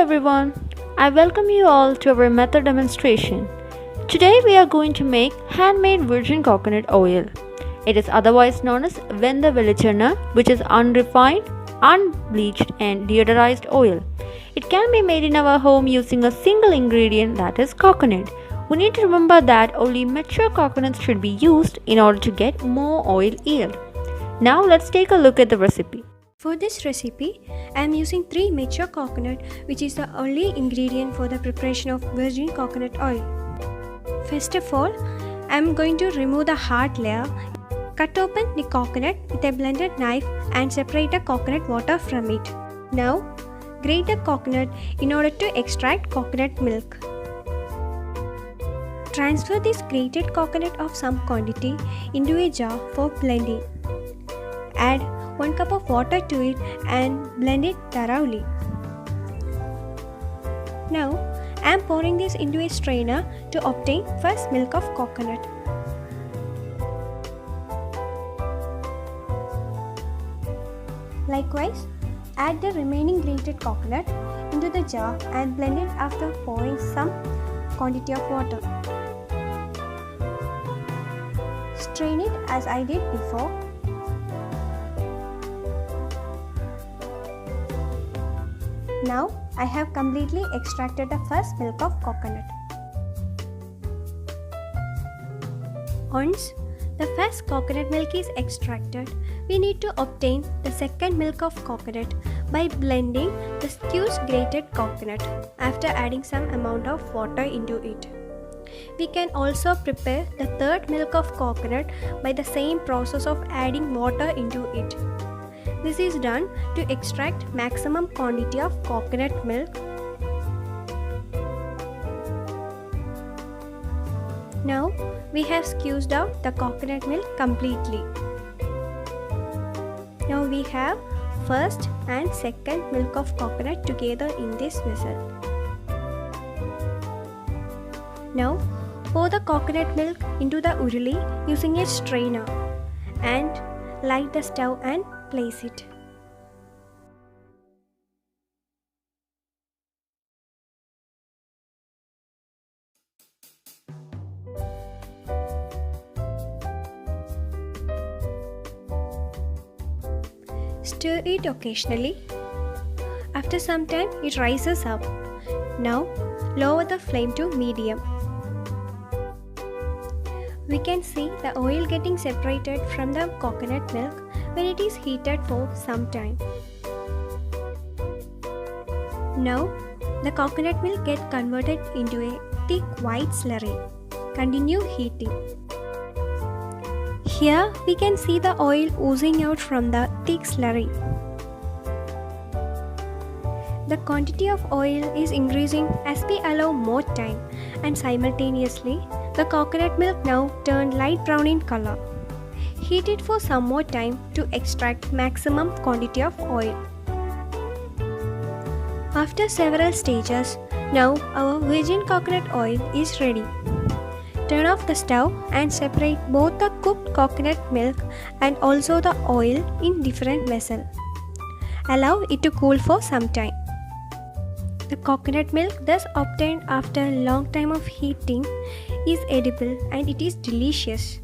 everyone, I welcome you all to our method demonstration. Today we are going to make handmade virgin coconut oil. It is otherwise known as Venda Velichenna, which is unrefined, unbleached and deodorized oil. It can be made in our home using a single ingredient, that is coconut. We need to remember that only mature coconuts should be used in order to get more oil yield. Now let's take a look at the recipe. For this recipe, I am using 3 mature coconut, which is the only ingredient for the preparation of virgin coconut oil. First of all, I am going to remove the hard layer. Cut open the coconut with a blended knife and separate the coconut water from it. Now, grate the coconut in order to extract coconut milk. Transfer this grated coconut of some quantity into a jar for blending. Add 1 cup of water to it and blend it thoroughly. Now, I am pouring this into a strainer to obtain first milk of coconut. Likewise, add the remaining grated coconut into the jar and blend it after pouring some quantity of water. Strain it as I did before. Now, I have completely extracted the first milk of coconut. Once the first coconut milk is extracted, we need to obtain the second milk of coconut by blending the squeezed grated coconut after adding some amount of water into it. We can also prepare the third milk of coconut by the same process of adding water into it. This is done to extract maximum quantity of coconut milk. Now we have squeezed out the coconut milk completely. Now we have first and second milk of coconut together in this vessel. Now pour the coconut milk into the uruli using a strainer and light the stove and place it. Stir it occasionally. After some time, it rises up. Now, lower the flame to medium. We can see the oil getting separated from the coconut milk when it is heated for some time. Now, the coconut milk gets converted into a thick white slurry. Continue heating. Here we can see the oil oozing out from the thick slurry. The quantity of oil is increasing as we allow more time, and simultaneously the coconut milk now turned light brown in color. Heat it for some more time to extract maximum quantity of oil. After several stages, now our virgin coconut oil is ready. Turn off the stove and separate both the cooked coconut milk and also the oil in different vessels. Allow it to cool for some time. The coconut milk thus obtained after a long time of heating is edible and it is delicious.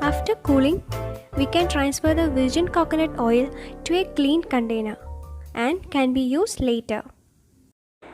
After cooling, we can transfer the virgin coconut oil to a clean container and can be used later.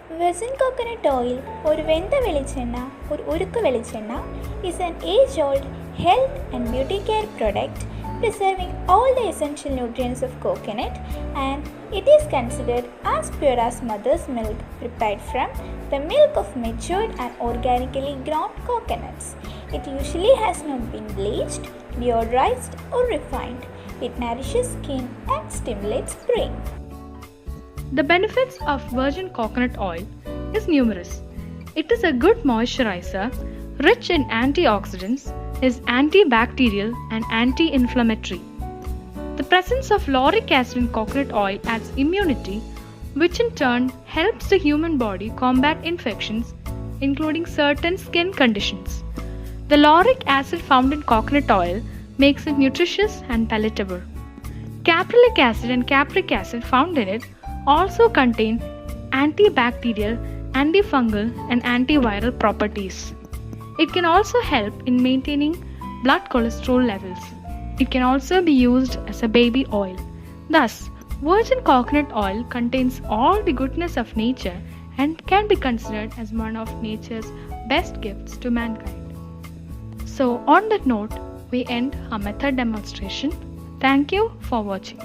Virgin coconut oil or Venda Velichenna or Urukku Velichenna is an age-old health and beauty care product preserving all the essential nutrients of coconut, and it is considered as pure as mother's milk prepared from the milk of matured and organically grown coconuts. It usually has not been bleached, deodorized or refined. It nourishes skin and stimulates brain. The benefits of virgin coconut oil is numerous. It is a good moisturizer, rich in antioxidants, is antibacterial and anti-inflammatory. The presence of lauric acid in coconut oil adds immunity, which in turn helps the human body combat infections, including certain skin conditions. The lauric acid found in coconut oil makes it nutritious and palatable. Caprylic acid and capric acid found in it also contain antibacterial, antifungal, and antiviral properties. It can also help in maintaining blood cholesterol levels. It can also be used as a baby oil. Thus, virgin coconut oil contains all the goodness of nature and can be considered as one of nature's best gifts to mankind. So, on that note, we end our method demonstration. Thank you for watching.